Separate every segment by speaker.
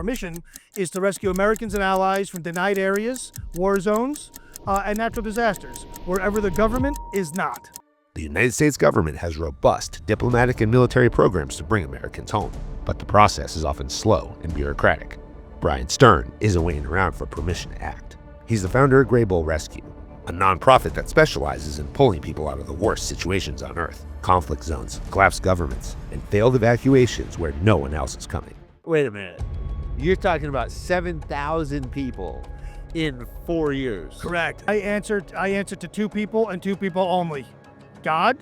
Speaker 1: Our mission is to rescue Americans and allies from denied areas, war zones, and natural disasters, wherever the government is not.
Speaker 2: The United States government has robust diplomatic and military programs to bring Americans home, but the process is often slow and bureaucratic. Bryan Stern isn't waiting around for permission to act. He's the founder of Graybull Rescue, a nonprofit that specializes in pulling people out of the worst situations on Earth: conflict zones, collapsed governments, and failed evacuations where no one else is coming.
Speaker 3: Wait a minute. You're talking about 7,000 people in 4 years.
Speaker 1: Correct. I answered to two people and two people only: God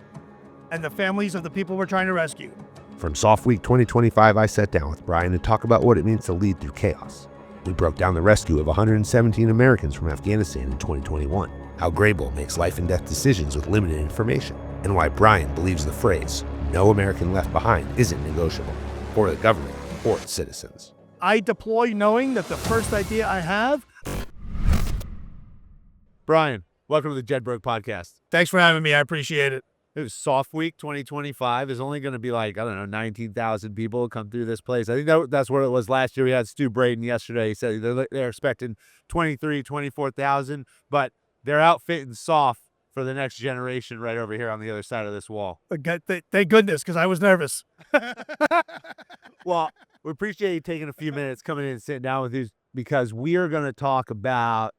Speaker 1: and the families of the people we're trying to rescue.
Speaker 2: From Soft Week 2025, I sat down with Bryan to talk about what it means to lead through chaos. We broke down the rescue of 117 Americans from Afghanistan in 2021, how Graybull makes life and death decisions with limited information, and why Bryan believes the phrase, "no American left behind," isn't negotiable for the government or its citizens.
Speaker 1: I deploy knowing that the first idea I have.
Speaker 3: Bryan, welcome to the Jedburgh podcast.
Speaker 1: Thanks for having me. I appreciate it.
Speaker 3: It was Soft Week 2025. There's only going to be 19,000 people come through this place. I think that's where it was last year. We had Stu Braden yesterday. He said they're expecting 24,000, but they're outfitting soft for the next generation right over here on the other side of this wall.
Speaker 1: Thank goodness, because I was nervous.
Speaker 3: Well, we appreciate you taking a few minutes coming in and sitting down with us, because we are going to talk about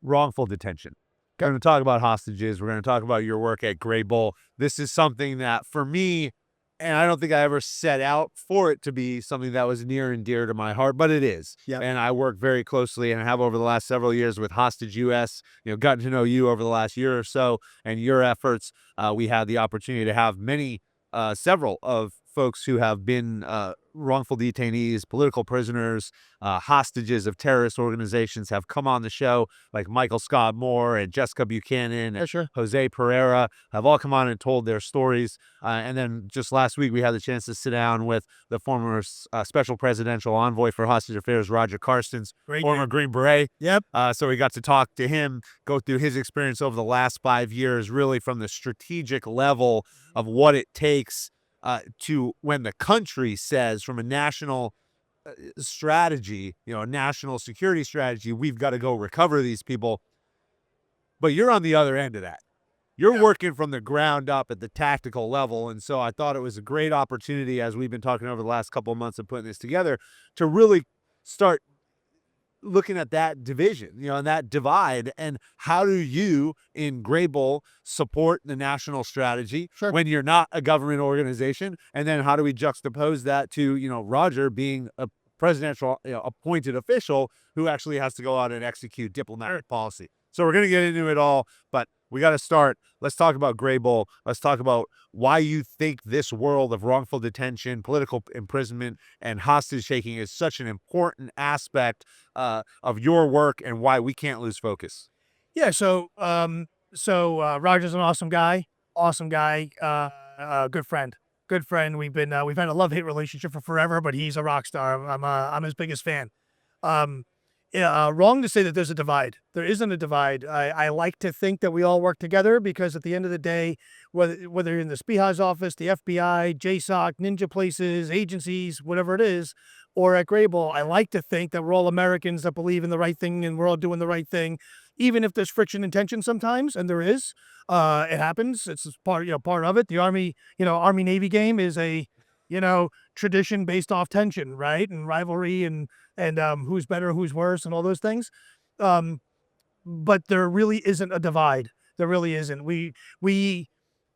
Speaker 3: wrongful detention. We're going to talk about hostages. We're going to talk about your work at Graybull. This is something that, for me, and I don't think I ever set out for it to be something that was near and dear to my heart, but it is.
Speaker 1: Yep.
Speaker 3: And I work very closely and have over the last several years with Hostage US, gotten to know you over the last year or so and your efforts. We had the opportunity to have several of folks who have been wrongful detainees, political prisoners, hostages of terrorist organizations have come on the show, like Michael Scott Moore and Jessica Buchanan and Jose Pereira have all come on and told their stories. And then just last week, we had the chance to sit down with the former special presidential envoy for hostage affairs, Roger Carstens, former Green Beret.
Speaker 1: Yep.
Speaker 3: So we got to talk to him, go through his experience over the last 5 years, really from the strategic level of what it takes to when the country says, from a national strategy, a national security strategy, we've got to go recover these people. But you're on the other end of that. You're working from the ground up at the tactical level. And so I thought it was a great opportunity, as we've been talking over the last couple of months of putting this together, to really start looking at that division, and that divide, and how do you in Graybull support the national strategy when you're not a government organization? And then how do we juxtapose that to, Roger being a presidential appointed official who actually has to go out and execute diplomatic policy? So we're going to get into it all, but we got to start. Let's talk about Graybull. Let's talk about why you think this world of wrongful detention, political imprisonment, and hostage taking is such an important aspect of your work, and why we can't lose focus.
Speaker 1: Yeah. So Roger's an awesome guy. Good friend. We've had a love-hate relationship for forever, but he's a rock star. I'm his biggest fan. Wrong to say that there's a divide. There isn't a divide. I like to think that we all work together, because at the end of the day, whether you're in the SPIHA's office, the FBI, JSOC, Ninja Places, agencies, whatever it is, or at Graybull, I like to think that we're all Americans that believe in the right thing and we're all doing the right thing, even if there's friction and tension sometimes, and there is. It happens. It's part of it. The Army-Navy game is a tradition based off tension, right? And rivalry and who's better, who's worse, and all those things. But there really isn't a divide. There really isn't. We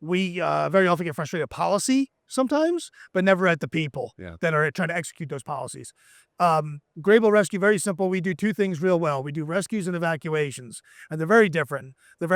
Speaker 1: very often get frustrated at policy sometimes, but never at the people that are trying to execute those policies. Graybull Rescue, very simple. We do two things real well. We do rescues and evacuations, and they're very different. The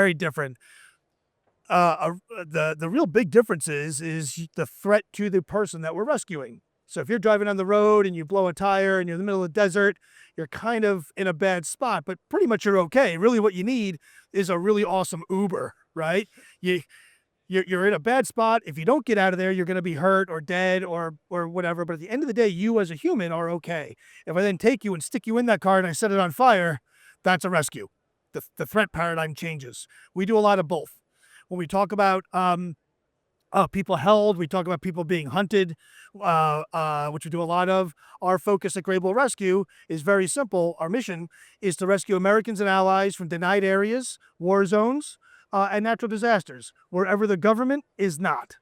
Speaker 1: real big difference is the threat to the person that we're rescuing. So if you're driving on the road and you blow a tire and you're in the middle of the desert, you're kind of in a bad spot, but pretty much you're okay. Really what you need is a really awesome Uber, right? You're in a bad spot. If you don't get out of there, you're going to be hurt or dead or whatever. But at the end of the day, you as a human are okay. If I then take you and stick you in that car and I set it on fire, that's a rescue. The threat paradigm changes. We do a lot of both. When we talk about people held. We talk about people being hunted, which we do a lot of. Our focus at Grable Rescue is very simple. Our mission is to rescue Americans and allies from denied areas, war zones, and natural disasters, wherever the government is not.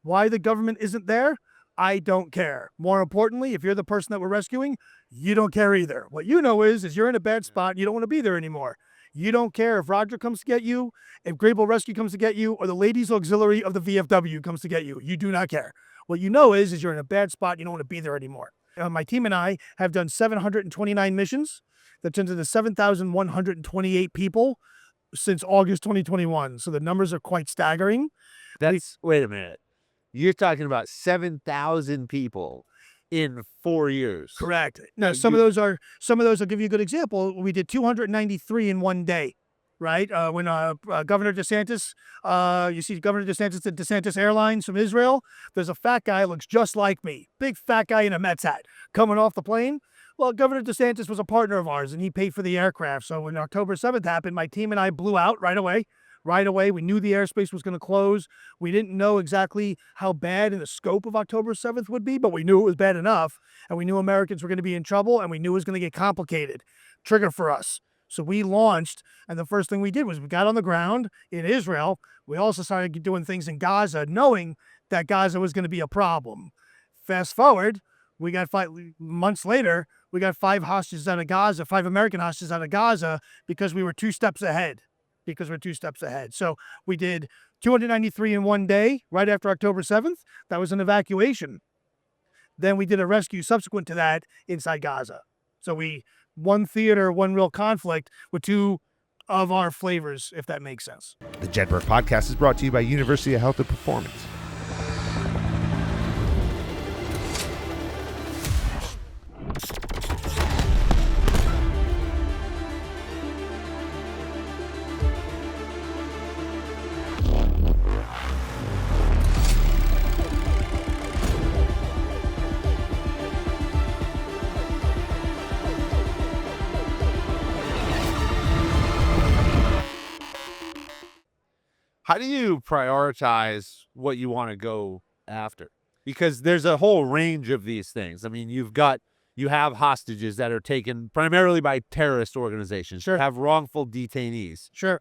Speaker 1: Why the government isn't there, I don't care. More importantly, if you're the person that we're rescuing, you don't care either. What you know is you're in a bad spot and you don't want to be there anymore. You don't care if Roger comes to get you, if Grable Rescue comes to get you, or the ladies auxiliary of the VFW comes to get you. You do not care. What you know is you're in a bad spot. You don't want to be there anymore. My team and I have done 729 missions. That's into the 7,128 people since August 2021. So the numbers are quite staggering.
Speaker 3: Wait a minute. You're talking about 7,000 people in 4 years.
Speaker 1: Correct. Now, some of those, I'll give you a good example. We did 293 in one day, right? When Governor DeSantis, you see Governor DeSantis at DeSantis Airlines from Israel, there's a fat guy, looks just like me, big fat guy in a Mets hat, coming off the plane. Well, Governor DeSantis was a partner of ours, and he paid for the aircraft. So when October 7th happened, my team and I blew out right away. We knew the airspace was going to close. We didn't know exactly how bad and the scope of October 7th would be, but we knew it was bad enough, and we knew Americans were going to be in trouble, and we knew it was going to get complicated. Trigger for us. So we launched, and the first thing we did was we got on the ground in Israel. We also started doing things in Gaza, knowing that Gaza was going to be a problem. Fast forward, we got 5 months later, we got 5 hostages out of Gaza, 5 American hostages out of Gaza, because we were 2 steps ahead. So we did 293 in one day, right after October 7th. That was an evacuation. Then we did a rescue subsequent to that inside Gaza. So one theater, one real conflict with 2 of our flavors, if that makes sense.
Speaker 2: The Jedburgh podcast is brought to you by University of Health and Performance.
Speaker 3: How do you prioritize what you want to go after? Because there's a whole range of these things. I mean, you have hostages that are taken primarily by terrorist organizations.
Speaker 1: Sure.
Speaker 3: You have wrongful detainees.
Speaker 1: Sure.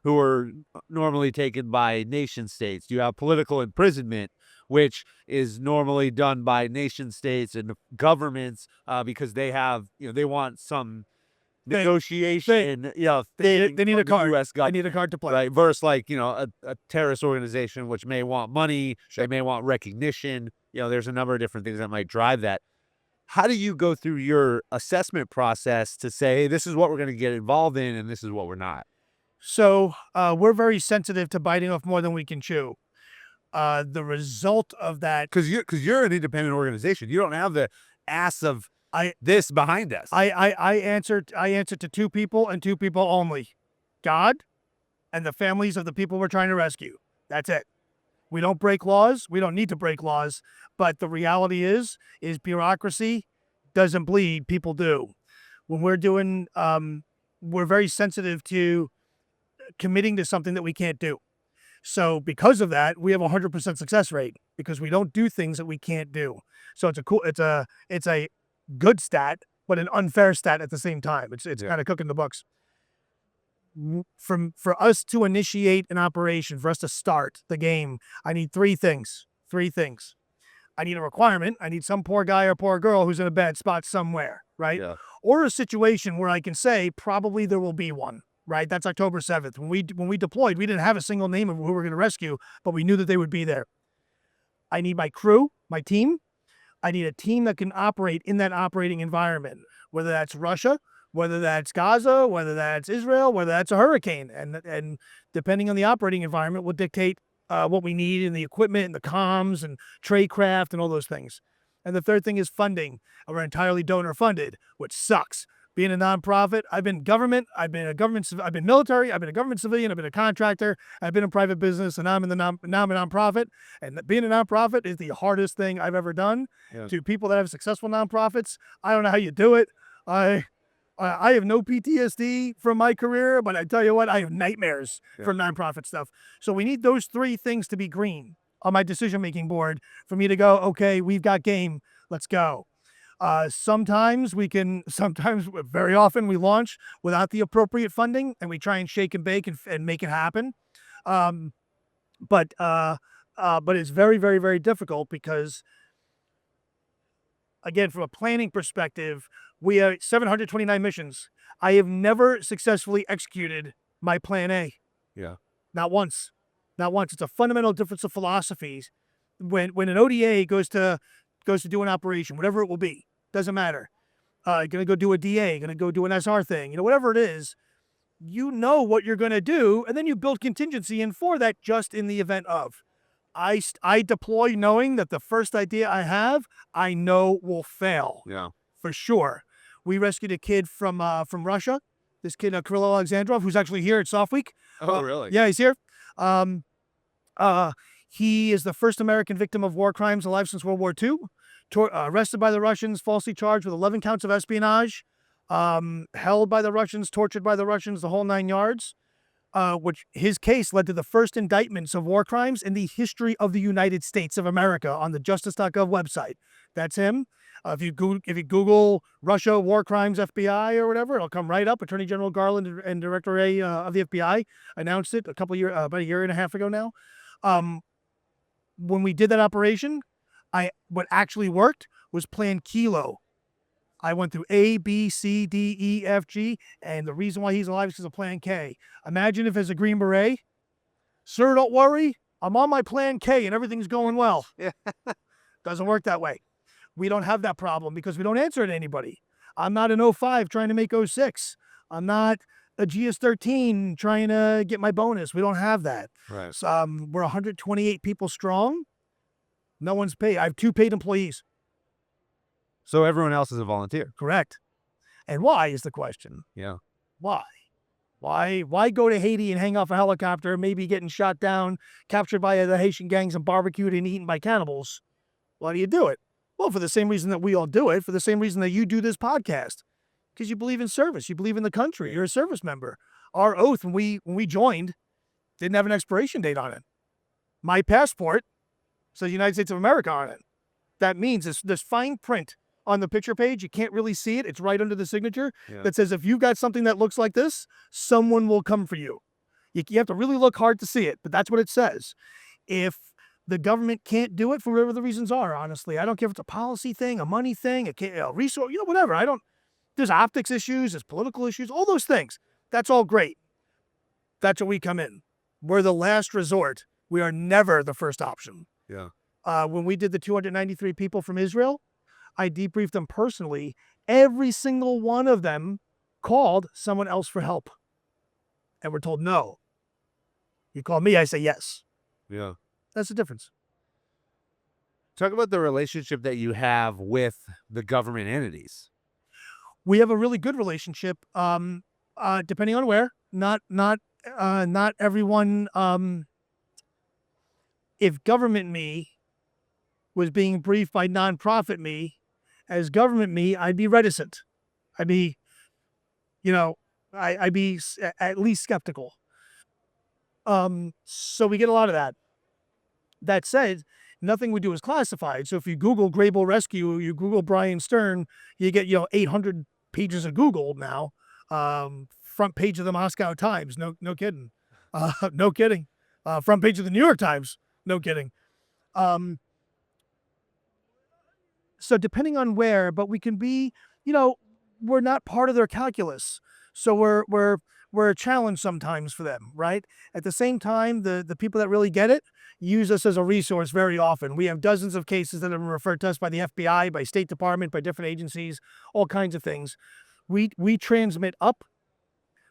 Speaker 3: Who are normally taken by nation states. You have political imprisonment, which is normally done by nation states and governments because they have, they want some negotiation,
Speaker 1: they need a card.
Speaker 3: US
Speaker 1: They need a card to play.
Speaker 3: Right, versus a terrorist organization which may want money, they may want recognition. There's a number of different things that might drive that. How do you go through your assessment process to say, hey, this is what we're going to get involved in and this is what we're not?
Speaker 1: So we're very sensitive to biting off more than we can chew. The result of that,
Speaker 3: because you're an independent organization, you don't have the ass of this behind us.
Speaker 1: I answer to 2 people and 2 people only: God and the families of the people we're trying to rescue. That's it. We don't break laws. We don't need to break laws. But the reality is bureaucracy doesn't bleed. People do. When we're doing, we're very sensitive to committing to something that we can't do. So because of that, we have a 100% success rate because we don't do things that we can't do. So it's a good stat, but an unfair stat at the same time. It's kind of cooking the books. For us to initiate an operation, for us to start the game, I need 3 things. 3 things. I need a requirement. I need some poor guy or poor girl who's in a bad spot somewhere, right?
Speaker 3: Yeah.
Speaker 1: Or a situation where I can say probably there will be one, right? That's October 7th. When we deployed, we didn't have a single name of who we were going to rescue, but we knew that they would be there. I need my crew, my team. I need a team that can operate in that operating environment, whether that's Russia, whether that's Gaza, whether that's Israel, whether that's a hurricane. And depending on the operating environment will dictate what we need in the equipment and the comms and tradecraft and all those things. And the third thing is funding. We're entirely donor funded, which sucks. Being a nonprofit, I've been government, I've been military, I've been a government civilian, I've been a contractor, I've been in private business, and now I'm a nonprofit. And being a nonprofit is the hardest thing I've ever done.
Speaker 3: Yeah.
Speaker 1: To people that have successful nonprofits, I don't know how you do it. I have no PTSD from my career, but I tell you what, I have nightmares from nonprofit stuff. So we need those 3 things to be green. on my decision-making board for me to go, okay, we've got game, let's go. Sometimes, very often, we launch without the appropriate funding, and we try and shake and bake and make it happen. Um, but it's very, very, very difficult because, again, from a planning perspective, we have 729 missions. I have never successfully executed my plan A.
Speaker 3: Yeah.
Speaker 1: Not once. Not once. It's a fundamental difference of philosophies. When an ODA goes to do an operation, whatever it will be, doesn't matter. Gonna go do a DA, gonna go do an SR thing, whatever it is, you know what you're gonna do, and then you build contingency in for that just in the event of. I deploy knowing that the first idea I have, I know will fail.
Speaker 3: Yeah.
Speaker 1: For sure. We rescued a kid from Russia. This kid, Kirill Alexandrov, who's actually here at Soft Week.
Speaker 3: Oh, really?
Speaker 1: Yeah, he's here. He is the first American victim of war crimes alive since World War II. Arrested by the Russians, falsely charged with 11 counts of espionage, held by the Russians, tortured by the Russians, the whole 9 yards. Which his case led to the first indictments of war crimes in the history of the United States of America on the justice.gov website. That's him. If you Google Russia war crimes FBI or whatever, it'll come right up. Attorney General Garland and Director A of the FBI announced it about a year and a half ago now. When we did that operation, what actually worked was Plan Kilo. I went through A, B, C, D, E, F, G, and the reason why he's alive is because of Plan K. Imagine if as a Green Beret, sir, don't worry, I'm on my Plan K and everything's going well.
Speaker 3: Yeah.
Speaker 1: Doesn't work that way. We don't have that problem because we don't answer to anybody. I'm not an 05 trying to make 06. I'm not a GS13 trying to get my bonus. We don't have that.
Speaker 3: Right.
Speaker 1: So, we're 128 people strong. No one's paid. I have 2 paid employees.
Speaker 3: So everyone else is a volunteer.
Speaker 1: Correct. And why is the question?
Speaker 3: Yeah.
Speaker 1: Why? Why go to Haiti and hang off a helicopter, maybe getting shot down, captured by the Haitian gangs and barbecued and eaten by cannibals? Why do you do it? Well, for the same reason that we all do it, for the same reason that you do this podcast. Because you believe in service. You believe in the country. You're a service member. Our oath when we joined didn't have an expiration date on it. My passport says United States of America on it. That means this fine print on the picture page, you can't really see it. It's right under the signature that says if you've got something that looks like this, someone will come for you. You have to really look hard to see it, but that's what it says. If the government can't do it for whatever the reasons are, honestly, I don't care if it's a policy thing, a money thing, a resource, whatever. There's optics issues, there's political issues, all those things. That's all great. That's where we come in. We're the last resort. We are never the first option.
Speaker 3: Yeah.
Speaker 1: When we did the 293 people from Israel, I debriefed them personally. Every single one of them called someone else for help. And we're told no. You call me, I say yes.
Speaker 3: Yeah.
Speaker 1: That's the difference.
Speaker 3: Talk about the relationship that you have with the government entities.
Speaker 1: We have a really good relationship, depending on where. Not everyone. If government me was being briefed by nonprofit me, as government me, I'd be reticent. I'd be, I'd be at least skeptical. So we get a lot of that. That said, nothing we do is classified. So if you Google Grable Rescue, you Google Bryan Stern, you get 800 pages of Google now. Front page of the Moscow Times. No kidding. No kidding. Front page of the New York Times. No kidding. So depending on where, but we can be, we're not part of their calculus. So we're a challenge sometimes for them, right? At the same time, the people that really get it use us as a resource very often. We have dozens of cases that have been referred to us by the FBI, by State Department, by different agencies, all kinds of things. We transmit up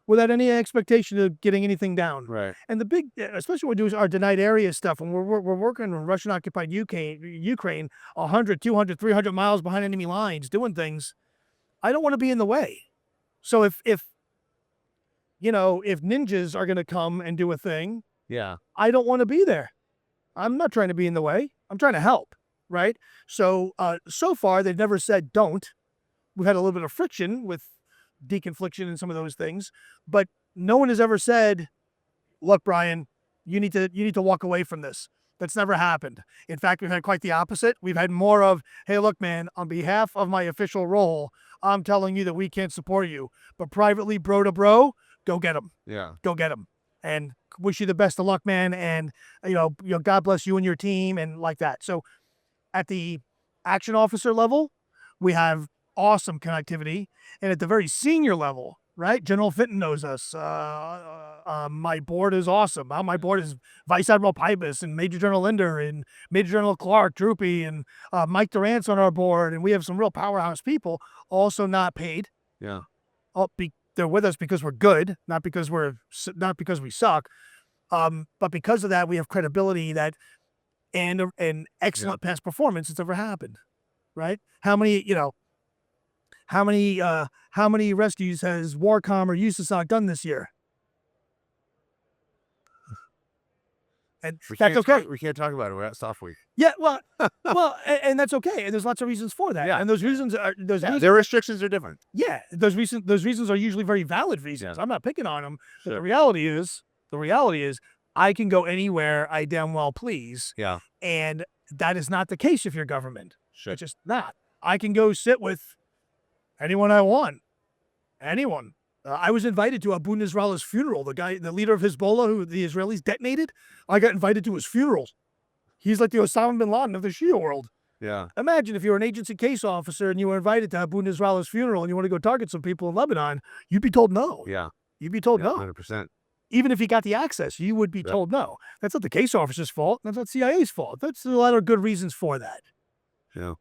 Speaker 1: without any expectation of getting anything down.
Speaker 3: Right.
Speaker 1: And the big, especially when we do our denied area stuff, when we're working in Russian-occupied Ukraine, 100, 200, 300 miles behind enemy lines, doing things, I don't want to be in the way. So if ninjas are going to come and do a thing,
Speaker 3: Yeah.
Speaker 1: I don't want to be there. I'm not trying to be in the way. I'm trying to help, right? So, so far, they've never said don't. We've had a little bit of friction with deconfliction and some of those things, but no one has ever said, look, Bryan, you need to walk away from this. That's never happened. In fact, we've had quite the opposite. We've had more of, hey, look, man, on behalf of my official role, I'm telling you that we can't support you. But privately, bro to bro, go get them.
Speaker 3: Yeah.
Speaker 1: Go get them. And wish you the best of luck, man. And, God bless you and your team and like that. So at the action officer level, we have awesome connectivity. And at the very senior level, right? General Fenton knows us. My board is awesome. My board is Vice Admiral Pybus and Major General Linder and Major General Clark, Droopy, and Mike Durant's on our board. And we have some real powerhouse people, also not paid.
Speaker 3: Yeah.
Speaker 1: They're with us because we're good, not because we suck. But because of that, we have credibility and excellent past performance that's ever happened. Right? How many rescues has Warcom or USASOC done this year? And that's okay.
Speaker 3: We can't talk about it. We're at soft week.
Speaker 1: Yeah, well, and that's okay. And there's lots of reasons for that.
Speaker 3: Yeah.
Speaker 1: And those reasons are
Speaker 3: Their restrictions are different.
Speaker 1: Yeah, those reasons are usually very valid reasons.
Speaker 3: Yeah.
Speaker 1: I'm not picking on them. But
Speaker 3: Sure.
Speaker 1: the reality is, I can go anywhere I damn well please.
Speaker 3: Yeah.
Speaker 1: And that is not the case if you're government.
Speaker 3: Sure.
Speaker 1: It's just not. I can go sit with anyone I want. Anyone. I was invited to Abu Nasrallah's funeral. The leader of Hezbollah, who the Israelis detonated, I got invited to his funeral. He's like the Osama bin Laden of the Shia world.
Speaker 3: Yeah.
Speaker 1: Imagine if you're an agency case officer and you were invited to Abu Nasrallah's funeral and you want to go target some people in Lebanon, you'd be told no.
Speaker 3: Yeah.
Speaker 1: You'd be told no.
Speaker 3: 100%.
Speaker 1: Even if you got the access, you would be told no. That's not the case officer's fault. That's not CIA's fault. That's a lot of good reasons for that.
Speaker 3: Yeah.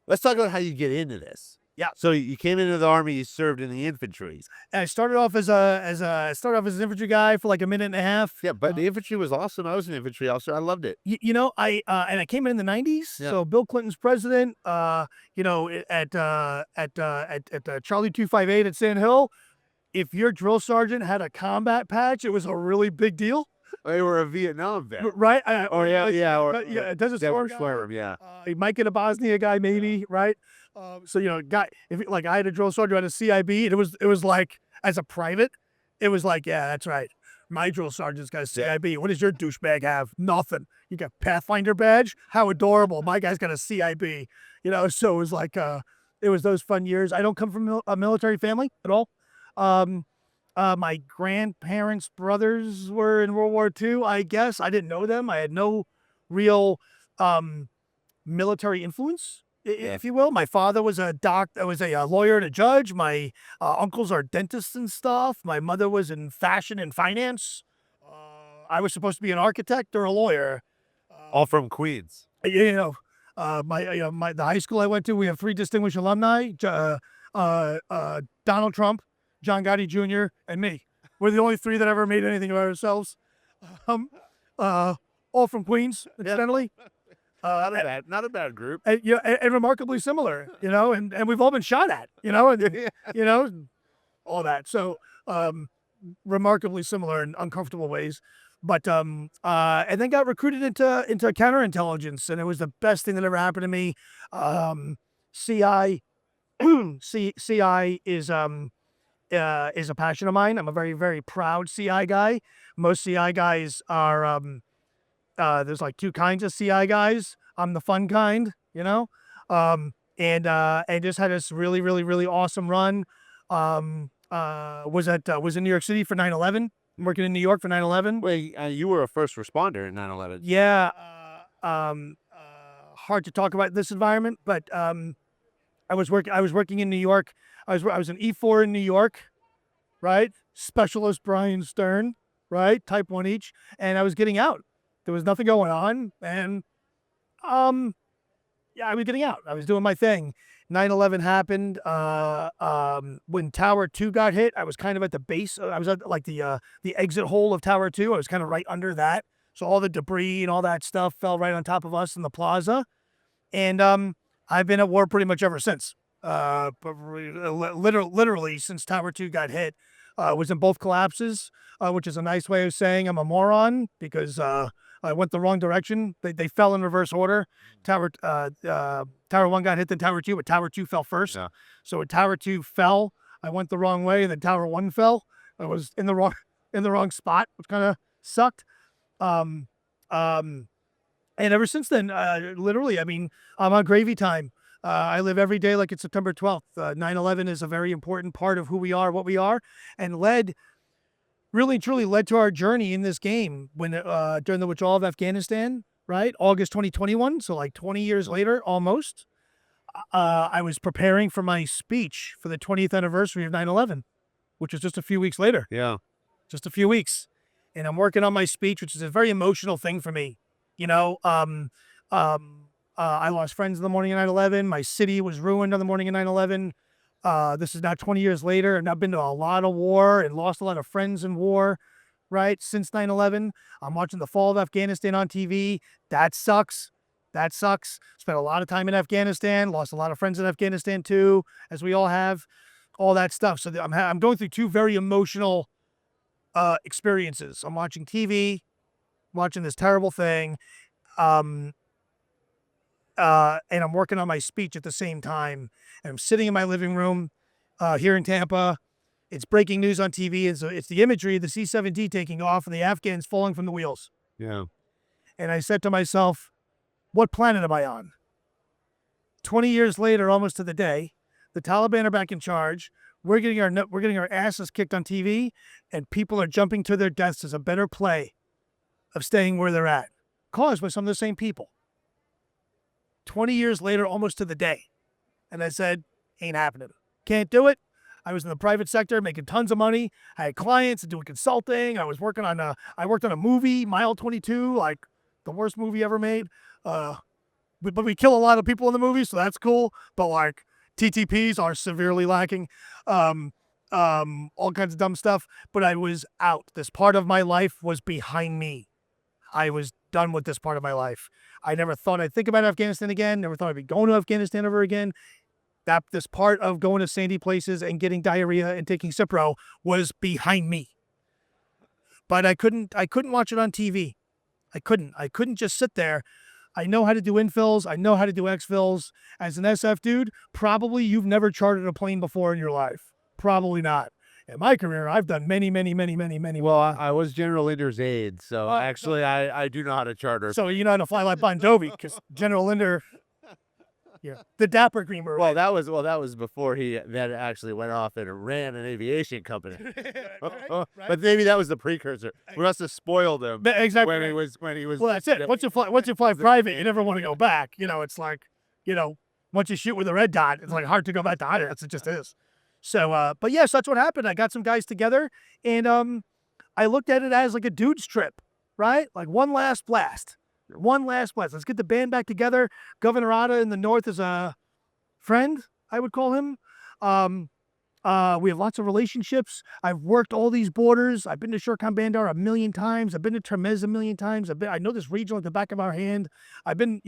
Speaker 3: Let's talk about how you get into this.
Speaker 1: Yeah.
Speaker 3: So you came into the Army, you served in the infantry.
Speaker 1: And I started off as an infantry guy for like a minute and a half.
Speaker 3: Yeah, but the infantry was awesome. I was an infantry officer. I loved it.
Speaker 1: I came in the 90s.
Speaker 3: Yeah.
Speaker 1: So Bill Clinton's president, at Charlie 258 at Sand Hill, if your drill sergeant had a combat patch, it was a really big deal.
Speaker 3: They were a Vietnam vet.
Speaker 1: Right? Desert Storm guy.
Speaker 3: Yeah.
Speaker 1: He might get a Bosnia guy, maybe, right? If I had a drill sergeant who had a CIB, and it was like, as a private, it was like, yeah, that's right. My drill sergeant's got a CIB. What does your douchebag have? Nothing. You got Pathfinder badge? How adorable. My guy's got a CIB. So it was like, it was those fun years. I don't come from a military family at all. My grandparents' brothers were in World War II, I guess. I didn't know them. I had no real military influence, if you will. My father was a lawyer and a judge. My uncles are dentists and stuff. My mother was in fashion and finance. I was supposed to be an architect or a lawyer.
Speaker 3: All from Queens.
Speaker 1: The high school I went to, we have 3 distinguished alumni: Donald Trump, John Gotti Jr., and me. We're the only 3 that ever made anything of ourselves. All from Queens, incidentally.
Speaker 3: Not a bad group.
Speaker 1: And remarkably similar, and we've all been shot at, all that. So, remarkably similar in uncomfortable ways. But, and then got recruited into counterintelligence, and it was the best thing that ever happened to me. CI is a passion of mine. I'm a very, very proud CI guy. Most CI guys are, there's like 2 kinds of CI guys. I'm the fun kind, and just had this really, really, really awesome run. Was in New York City for 9/11. Working in New York for 9/11.
Speaker 3: Wait, you were a first responder in 9/11.
Speaker 1: Yeah. Hard to talk about this environment, but I was working in New York. I was an E4 in New York, right? Specialist Bryan Stern, right? Type 1 each, and I was getting out. There was nothing going on, and I was getting out. I was doing my thing. 9/11 happened. When Tower 2 got hit, I was kind of at the base. I was at like the exit hole of Tower 2. I was kind of right under that. So all the debris and all that stuff fell right on top of us in the plaza. And I've been at war pretty much ever since. Literally since Tower 2 got hit. Was in both collapses, which is a nice way of saying I'm a moron, because I went the wrong direction. They fell in reverse order. Tower 1 got hit, then Tower 2, but Tower 2 fell first.
Speaker 3: Yeah.
Speaker 1: So when Tower 2 fell, I went the wrong way, and then Tower 1 fell. I was in the wrong spot, which kind of sucked. And ever since then, literally, I mean, I'm on gravy time. I live every day like it's September 12th. 9/11 is a very important part of who we are, what we are, and really truly led to our journey in this game when during the withdrawal of Afghanistan, right? August 2021. So like 20 years later, almost. I was preparing for my speech for the 20th anniversary of 9/11, which was just a few weeks later.
Speaker 3: Yeah.
Speaker 1: Just a few weeks. And I'm working on my speech, which is a very emotional thing for me. You know, I lost friends in the morning of 9/11. My city was ruined on the morning of 9/11. This is now 20 years later, and I've been to a lot of war and lost a lot of friends in war, right? Since 9/11, I'm watching the fall of Afghanistan on TV. That sucks. That sucks. Spent a lot of time in Afghanistan, lost a lot of friends in Afghanistan too, as we all have, all that stuff. So I'm going through two very emotional experiences. I'm watching TV, watching this terrible thing, and I'm working on my speech at the same time. And I'm sitting in my living room here in Tampa. It's breaking news on TV. It's the imagery of the C-17 taking off and the Afghans falling from the wheels.
Speaker 3: Yeah.
Speaker 1: And I said to myself, what planet am I on? 20 years later, almost to the day, the Taliban are back in charge. We're getting our asses kicked on TV, and people are jumping to their deaths as a better play of staying where they're at, caused by some of the same people. 20 years later, almost to the day. And I said, ain't happening. Can't do it. I was in the private sector making tons of money. I had clients and doing consulting. I worked on a movie, Mile 22, like the worst movie ever made. But we kill a lot of people in the movie, so that's cool. But like TTPs are severely lacking. All kinds of dumb stuff. But I was out. This part of my life was behind me. I was done with this part of my life. I never thought I'd think about Afghanistan again. Never thought I'd be going to Afghanistan ever again. This part of going to sandy places and getting diarrhea and taking Cipro was behind me. But I couldn't watch it on TV. I couldn't just sit there. I know how to do infills. I know how to do exfills. As an SF dude, probably you've never chartered a plane before in your life. Probably not. In my career, I've done many.
Speaker 3: Well, I was General Linder's aide, so actually I do know how to charter.
Speaker 1: So you know how to fly like Bon Jovi, because General Linder, yeah, the Dapper Green Beret.
Speaker 3: Well, that was before he then actually went off and ran an aviation company.
Speaker 1: Right.
Speaker 3: But maybe that was the precursor. We must have spoiled him
Speaker 1: Exactly.
Speaker 3: when he was.
Speaker 1: Well, that's it. Once you fly private, you never want to go back. You know, it's like, once you shoot with a red dot, it's like hard to go back to IDAS. It just is. So, but yes, that's what happened. I got some guys together, and I looked at it as like a dude's trip, right? Like one last blast. Let's get the band back together. Governor Otta in the north is a friend, I would call him. We have lots of relationships. I've worked all these borders. I've been to Shurkan Bandar a million times. I've been to Termez a million times. I know this region like the back of our hand. I've been,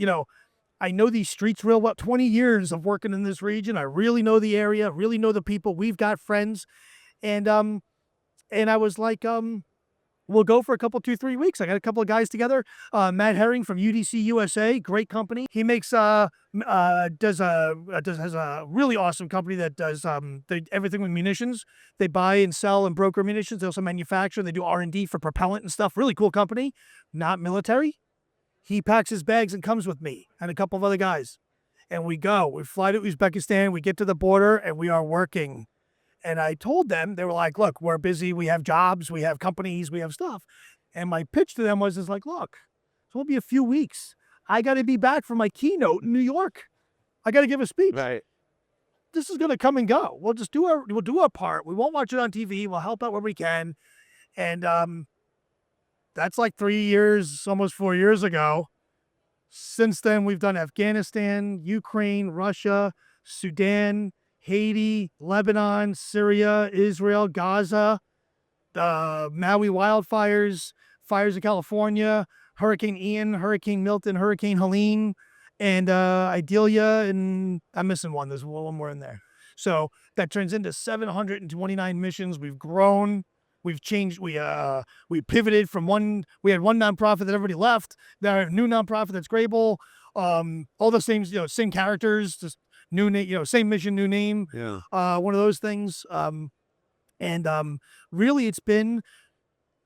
Speaker 1: I know these streets real well. 20 years of working in this region. I really know the area, really know the people. We've got friends. And I was like, we'll go for a couple, 2-3 weeks. I got a couple of guys together. Matt Herring from UDC USA, great company. He makes has a really awesome company that does everything with munitions. They buy and sell and broker munitions. They also manufacture. They do R&D for propellant and stuff. Really cool company. Not military. He packs his bags and comes with me and a couple of other guys. And we go. We fly to Uzbekistan. We get to the border and we are working. And I told them, they were like, look, we're busy. We have jobs. We have companies. We have stuff. And my pitch to them was look, it's going to be a few weeks. I got to be back for my keynote in New York. I got to give a speech.
Speaker 3: Right.
Speaker 1: This is going to come and go. We'll do our part. We won't watch it on TV. We'll help out where we can. And that's like 3 years, almost 4 years ago. Since then, we've done Afghanistan, Ukraine, Russia, Sudan, Haiti, Lebanon, Syria, Israel, Gaza, the Maui wildfires, fires in California, Hurricane Ian, Hurricane Milton, Hurricane Helene, and Idalia, and I'm missing one. There's one more in there. So that turns into 729 missions. We've grown. We've changed. We pivoted from one. We had one nonprofit that everybody left. Now a new nonprofit that's Grable. All the same, same characters, just new name, same mission, new name.
Speaker 3: Yeah.
Speaker 1: One of those things. And really, it's been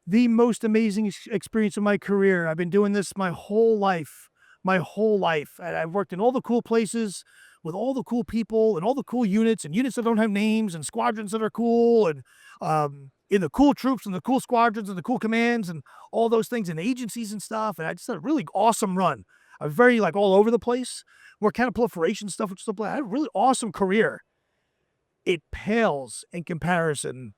Speaker 1: the most amazing experience of my career. I've been doing this my whole life. And I've worked in all the cool places with all the cool people and all the cool units and units that don't have names and squadrons that are cool and in the cool troops and the cool squadrons and the cool commands and all those things and agencies and stuff. And I just had a really awesome run. I was very like all over the place. More counter-proliferation stuff, which stuff like that. I had a really awesome career. It pales in comparison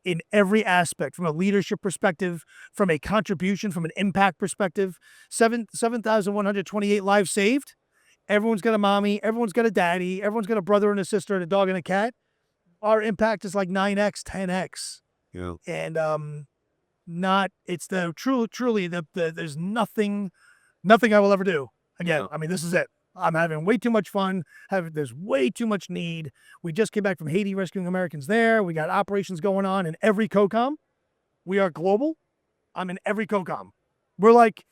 Speaker 1: in every aspect, from a leadership perspective, from a contribution, from an impact perspective. 7,128 lives saved. Everyone's got a mommy. Everyone's got a daddy. Everyone's got a brother and a sister and a dog and a cat. Our impact is like 9x, 10x.
Speaker 3: Yeah.
Speaker 1: And it's the truly there's nothing I will ever do again.
Speaker 3: No.
Speaker 1: I mean, this is it. I'm having way too much fun. There's way too much need. We just came back from Haiti rescuing Americans there. We got operations going on in every COCOM. We are global. I'm in every COCOM. We're like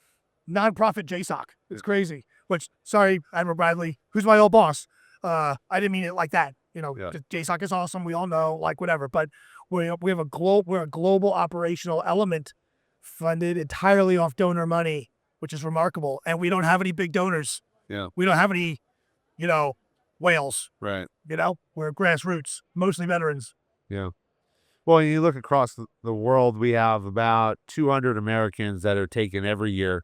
Speaker 1: nonprofit JSOC. It's crazy. Which, sorry, Admiral Bradley, who's my old boss. I didn't mean it like that. You know,
Speaker 3: Yeah.
Speaker 1: JSOC is awesome. We all know, like whatever. But we're a global operational element funded entirely off donor money, which is remarkable. And we don't have any big donors.
Speaker 3: Yeah.
Speaker 1: We don't have any, whales.
Speaker 3: Right.
Speaker 1: We're grassroots, mostly veterans.
Speaker 3: Yeah. Well, you look across the world, we have about 200 Americans that are taken every year.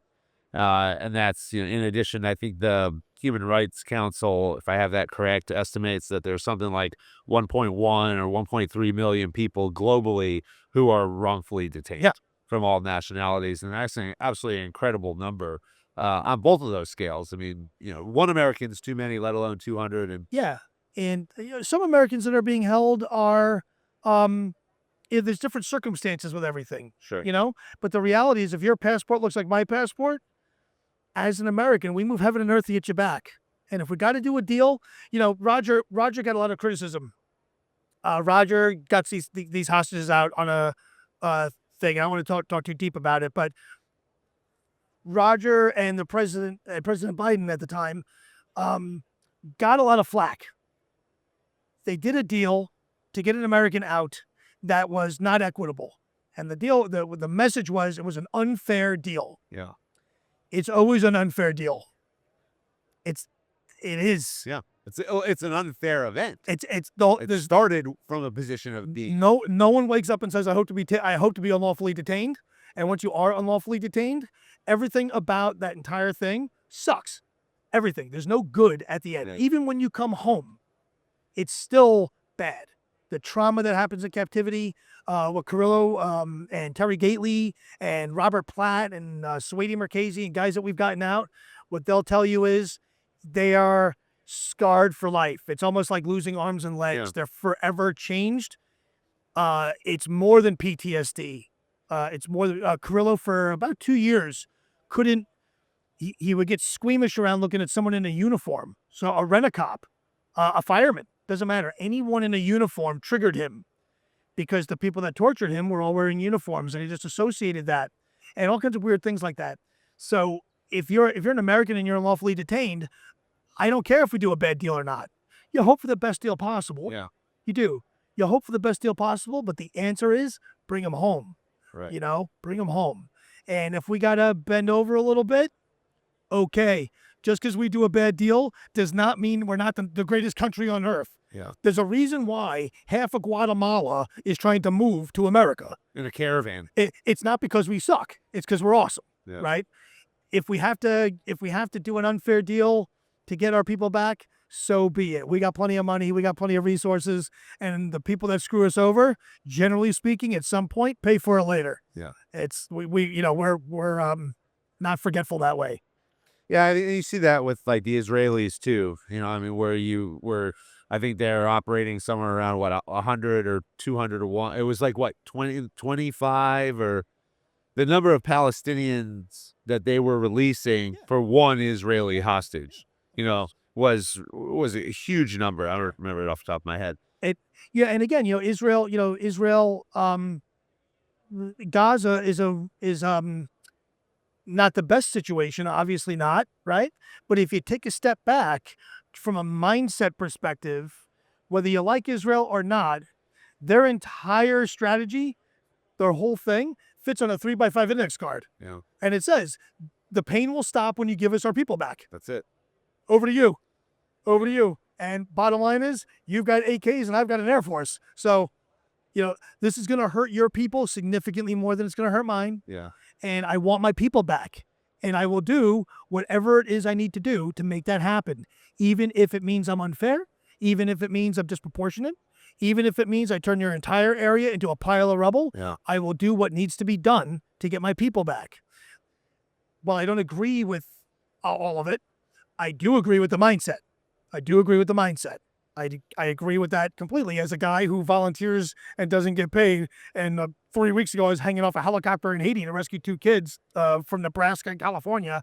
Speaker 3: And that's, in addition, I think the Human Rights Council, if I have that correct, estimates that there's something like 1.1 or 1.3 million people globally who are wrongfully detained from all nationalities. And that's an absolutely incredible number on both of those scales. I mean, one American's too many, let alone 200. And
Speaker 1: yeah. And some Americans that are being held are, there's different circumstances with everything,
Speaker 3: sure.
Speaker 1: But the reality is if your passport looks like my passport, as an American, we move heaven and earth to get you back. And if we got to do a deal, Roger got a lot of criticism. Roger got these hostages out on a thing. I don't want to talk too deep about it, but Roger and the President Biden at the time got a lot of flack. They did a deal to get an American out that was not equitable. And the message was it was an unfair deal.
Speaker 3: Yeah.
Speaker 1: It's always an unfair deal. It is.
Speaker 3: Yeah. It's an unfair event.
Speaker 1: It
Speaker 3: started from a position of being.
Speaker 1: No one wakes up and says, I hope to be unlawfully detained. And once you are unlawfully detained, everything about that entire thing sucks. Everything. There's no good at the end.
Speaker 3: Yeah.
Speaker 1: Even when you come home, it's still bad. The trauma that happens in captivity, with Carrillo and Terry Gately and Robert Platt and Swady Marchese and guys that we've gotten out, what they'll tell you is they are scarred for life. It's almost like losing arms and legs.
Speaker 3: Yeah.
Speaker 1: They're forever changed. It's more than PTSD. It's more than Carrillo for about 2 years couldn't. He would get squeamish around looking at someone in a uniform. So a rent-a-cop, a fireman, doesn't matter. Anyone in a uniform triggered him because the people that tortured him were all wearing uniforms, and he just associated that and all kinds of weird things like that. So if you're an American and you're unlawfully detained, I don't care if we do a bad deal or not. You hope for the best deal possible.
Speaker 3: Yeah.
Speaker 1: You do. You hope for the best deal possible, but the answer is bring them home.
Speaker 3: Right.
Speaker 1: Bring them home. And if we got to bend over a little bit, okay. Just because we do a bad deal does not mean we're not the greatest country on earth.
Speaker 3: Yeah.
Speaker 1: There's a reason why half of Guatemala is trying to move to America.
Speaker 3: In a caravan.
Speaker 1: It's not because we suck. It's because we're awesome,
Speaker 3: Yeah.
Speaker 1: right? If we have to do an unfair deal to get our people back, so be it. We got plenty of money. We got plenty of resources. And the people that screw us over, generally speaking, at some point, pay for it later.
Speaker 3: Yeah.
Speaker 1: We're not forgetful that way.
Speaker 3: Yeah, and you see that with like the Israelis too. Where I think they're operating somewhere around 100 or 200 or one. It was like 20, 25 or the number of Palestinians that they were releasing for one Israeli hostage. Was a huge number. I don't remember it off the top of my head.
Speaker 1: And again, Israel, Gaza is not the best situation, obviously not, right? But if you take a step back from a mindset perspective, whether you like Israel or not, their entire strategy, their whole thing fits on a 3x5 index card.
Speaker 3: Yeah,
Speaker 1: And it says, the pain will stop when you give us our people back.
Speaker 3: that's it.
Speaker 1: Over to you. Over to you. And bottom line is, you've got AKs and I've got an Air Force. So, this is going to hurt your people significantly more than it's going to hurt mine.
Speaker 3: Yeah.
Speaker 1: And I want my people back. And I will do whatever it is I need to do to make that happen, even if it means I'm unfair, even if it means I'm disproportionate, even if it means I turn your entire area into a pile of rubble.
Speaker 3: Yeah.
Speaker 1: I will do what needs to be done to get my people back. While I don't agree with all of it, I do agree with the mindset. I agree with that completely as a guy who volunteers and doesn't get paid. And 3 weeks ago, I was hanging off a helicopter in Haiti to rescue 2 kids from Nebraska and California.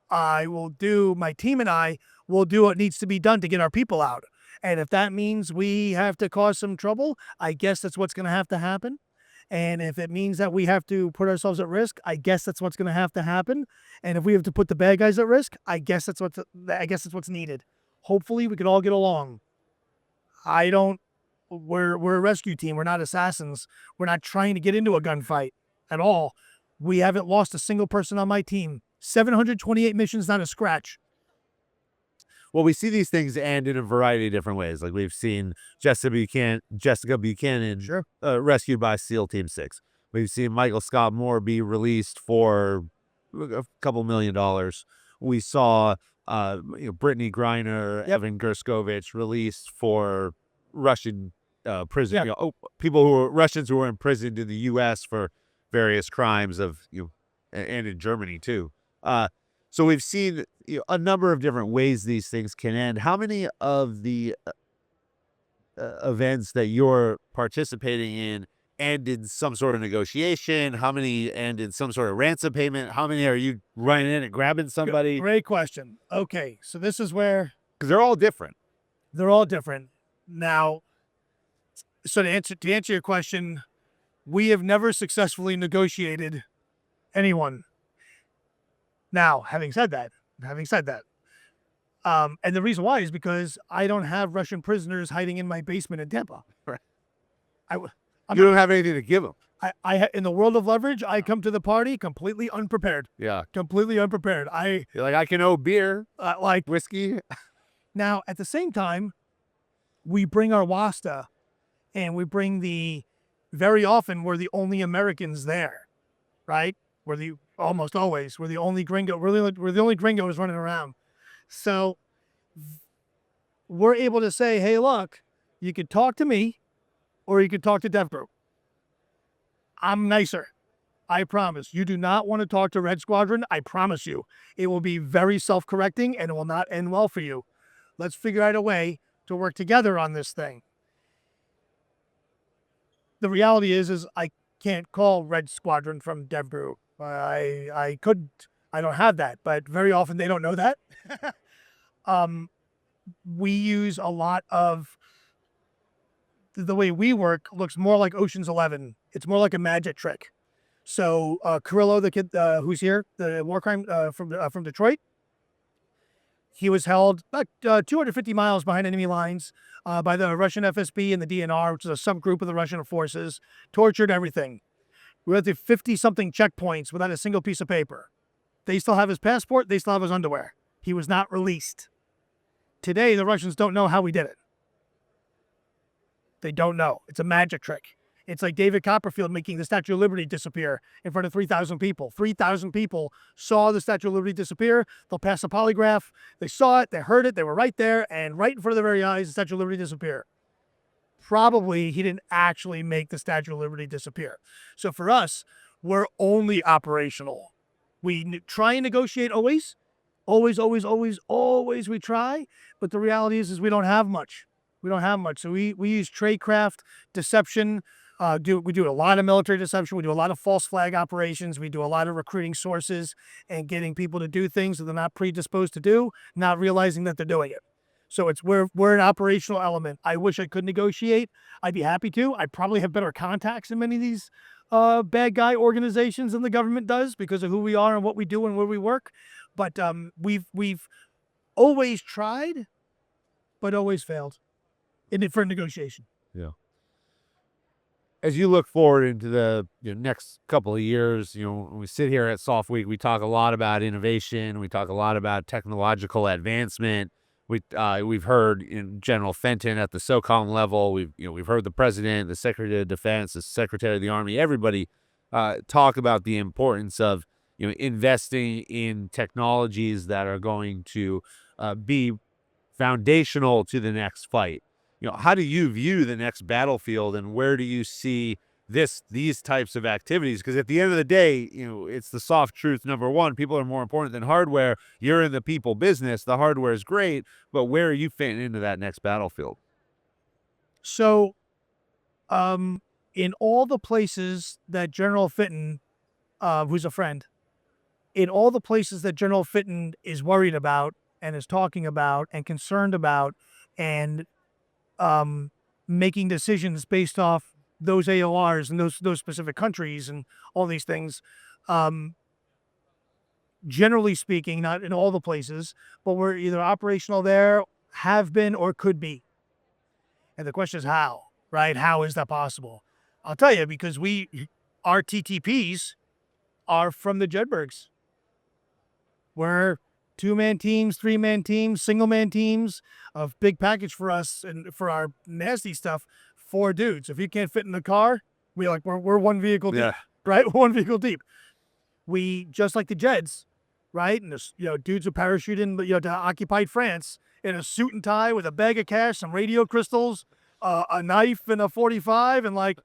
Speaker 1: My team and I will do what needs to be done to get our people out. And if that means we have to cause some trouble, I guess that's what's going to have to happen. And if it means that we have to put ourselves at risk, I guess that's what's going to have to happen. And if we have to put the bad guys at risk, I guess that's what's needed. Hopefully we can all get along. We're a rescue team. We're not assassins. We're not trying to get into a gunfight at all. We haven't lost a single person on my team. 728 missions, not a scratch.
Speaker 3: Well, we see these things end in a variety of different ways. Like we've seen Jessica Buchanan
Speaker 1: Sure.
Speaker 3: rescued by SEAL Team 6. We've seen Michael Scott Moore be released for a couple $1 million. We saw Brittany Griner, Evan Gerskovich released for Russian prison.
Speaker 1: Yeah.
Speaker 3: Russians who were imprisoned in the U.S. for various crimes and in Germany too. So we've seen a number of different ways these things can end. How many of the events that you're participating in end in some sort of negotiation? How many end in some sort of ransom payment? How many are you running in and grabbing somebody?
Speaker 1: Great question. Okay, so this is where...
Speaker 3: Because they're all different.
Speaker 1: They're all different. Now, so to answer your question, we have never successfully negotiated anyone. Now, having said that, and the reason why is because I don't have Russian prisoners hiding in my basement in Tampa.
Speaker 3: Right.
Speaker 1: You
Speaker 3: don't have anything to give them.
Speaker 1: In the world of leverage, I come to the party completely unprepared.
Speaker 3: Yeah.
Speaker 1: Completely unprepared.
Speaker 3: You're like, I can owe beer,
Speaker 1: like
Speaker 3: whiskey.
Speaker 1: Now, at the same time, we bring our WASTA, and we bring very often we're the only Americans there, right? Almost always, we're the only gringo. We're the only gringos running around. So we're able to say, hey, look, you could talk to me or you could talk to Dev Group. I'm nicer. I promise. You do not want to talk to Red Squadron. I promise you. It will be very self-correcting and it will not end well for you. Let's figure out a way to work together on this thing. The reality is I can't call Red Squadron from Dev Group. I couldn't. I don't have that, but very often they don't know that. We use a lot of the way we work looks more like Ocean's 11. It's more like a magic trick. So Carrillo, the kid who's here, the war crime from Detroit, he was held about 250 miles behind enemy lines by the Russian FSB and the DNR, which is a subgroup of the Russian forces, tortured, everything. We went through 50-something checkpoints without a single piece of paper. They still have his passport. They still have his underwear. He was not released. Today, the Russians don't know how we did it. They don't know. It's a magic trick. It's like David Copperfield making the Statue of Liberty disappear in front of 3,000 people. 3,000 people saw the Statue of Liberty disappear. They'll pass a polygraph. They saw it. They heard it. They were right there. And right in front of their very eyes, the Statue of Liberty disappear. Probably he didn't actually make the Statue of Liberty disappear. So for us, we're only operational. We try and negotiate always. Always we try. But the reality is we don't have much. So we use tradecraft, deception. We do a lot of military deception. We do a lot of false flag operations. We do a lot of recruiting sources and getting people to do things that they're not predisposed to do, not realizing that they're doing it. So we're an operational element. I wish I could negotiate. I'd be happy to. I probably have better contacts in many of these bad guy organizations than the government does because of who we are and what we do and where we work. But we've always tried, but always failed for negotiation.
Speaker 3: Yeah. As you look forward into the next couple of years, when we sit here at Soft Week, we talk a lot about innovation. We talk a lot about technological advancement. We've heard General Fenton at the SOCOM level. We've heard the president, the Secretary of Defense, the Secretary of the Army, everybody talk about the importance of investing in technologies that are going to be foundational to the next fight. How do you view the next battlefield, and where do you see these types of activities? Because at the end of the day, it's the soft truth. Number one, people are more important than hardware. You're in the people business. The hardware is great, but where are you fitting into that next battlefield?
Speaker 1: So, in all the places that General Fenton, who's a friend, in all the places that General Fenton is worried about and is talking about and concerned about and making decisions based off those AORs and those specific countries and all these things, generally speaking, not in all the places, but we're either operational there, have been, or could be. And the question is how, right? How is that possible? I'll tell you, because our TTPs are from the Jedburghs. We're 2-man teams, 3-man teams, single-man teams of big package for us and for our nasty stuff. 4 dudes. If you can't fit in the car, we're one vehicle deep, right? One vehicle deep. We, just like the Jeds, right? And this, dudes who parachute in, to occupied France in a suit and tie with a bag of cash, some radio crystals, a knife and a 45, and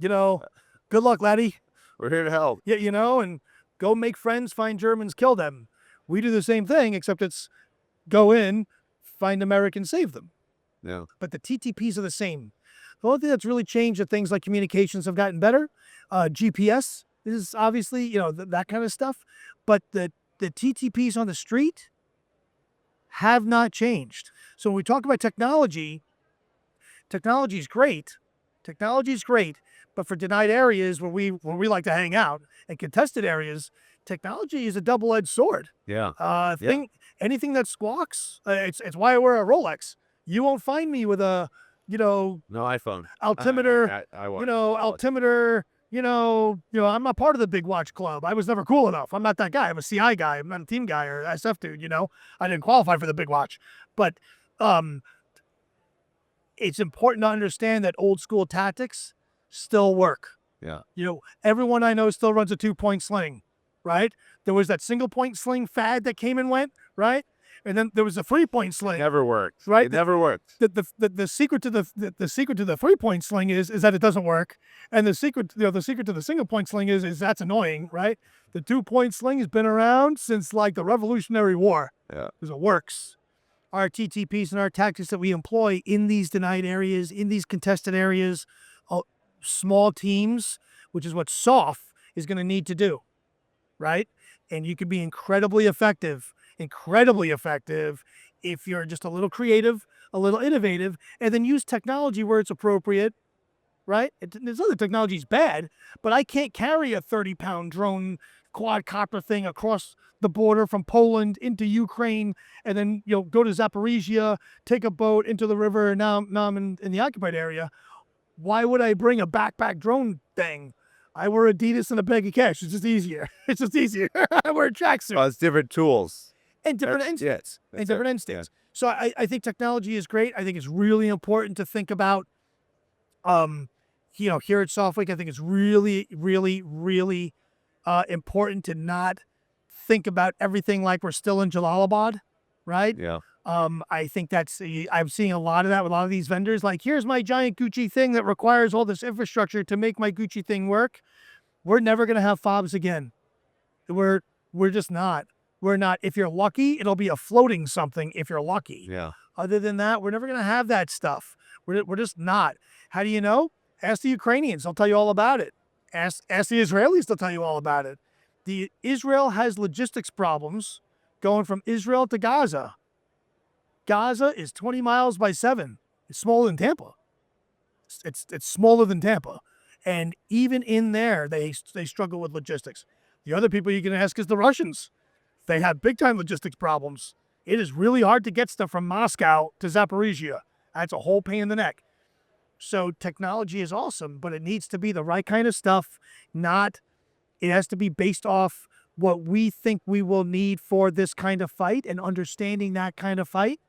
Speaker 1: good luck, laddie.
Speaker 3: We're here to help.
Speaker 1: Yeah, and go make friends, find Germans, kill them. We do the same thing, except it's go in, find Americans, save them.
Speaker 3: Yeah.
Speaker 1: But the TTPs are the same. The only thing that's really changed are things like communications have gotten better. GPS is obviously, that kind of stuff. But the TTPs on the street have not changed. So when we talk about technology is great. Technology is great. But for denied areas where we like to hang out and contested areas, technology is a double-edged sword.
Speaker 3: Yeah.
Speaker 1: Anything that squawks, it's why I wear a Rolex. You won't find me with a,
Speaker 3: no iPhone
Speaker 1: altimeter.
Speaker 3: I won't.
Speaker 1: Altimeter. I'm not part of the big watch club. I was never cool enough. I'm not that guy. I'm a CI guy. I'm not a team guy or SF dude. I didn't qualify for the big watch. But it's important to understand that old school tactics still work.
Speaker 3: Yeah.
Speaker 1: Everyone I know still runs a 2-point sling, right? There was that single point sling fad that came and went, right? And then there was a 3-point sling.
Speaker 3: Never worked.
Speaker 1: Right?
Speaker 3: It never worked.
Speaker 1: The secret to the 3-point sling is that it doesn't work, and the secret to the single point sling is that's annoying, right? The 2-point sling has been around since like the Revolutionary War.
Speaker 3: Yeah.
Speaker 1: Because it works. Our TTPs and our tactics that we employ in these denied areas, in these contested areas, small teams, which is what SOF is going to need to do, right? And you can be incredibly effective if you're just a little creative, a little innovative, and then use technology where it's appropriate, right? There's other technology's bad, but I can't carry a 30-pound drone quadcopter thing across the border from Poland into Ukraine and then go to Zaporizhia, take a boat into the river, and now I'm in the occupied area. Why would I bring a backpack drone thing? I wear Adidas and a bag of cash. It's just easier. I wear a tracksuit.
Speaker 3: Well, it's different tools.
Speaker 1: And different instincts. So I think technology is great. I think it's really important to think about, here at Softwake, I think it's really, really, really important to not think about everything like we're still in Jalalabad, right?
Speaker 3: Yeah.
Speaker 1: I think I'm seeing a lot of that with a lot of these vendors. Like, here's my giant Gucci thing that requires all this infrastructure to make my Gucci thing work. We're never going to have fobs again. We're just not. We're not. If you're lucky, it'll be a floating something if you're lucky.
Speaker 3: Yeah.
Speaker 1: Other than that, we're never going to have that stuff. We're just not. How do you know? Ask the Ukrainians. They'll tell you all about it. Ask the Israelis. They'll tell you all about it. Israel has logistics problems going from Israel to Gaza. Gaza is 20 miles by 7. It's smaller than Tampa. It's smaller than Tampa. And even in there, they struggle with logistics. The other people you can ask is the Russians. They have big-time logistics problems. It is really hard to get stuff from Moscow to Zaporizhia. That's a whole pain in the neck. So technology is awesome, but it needs to be the right kind of stuff. It has to be based off what we think we will need for this kind of fight and understanding that kind of fight.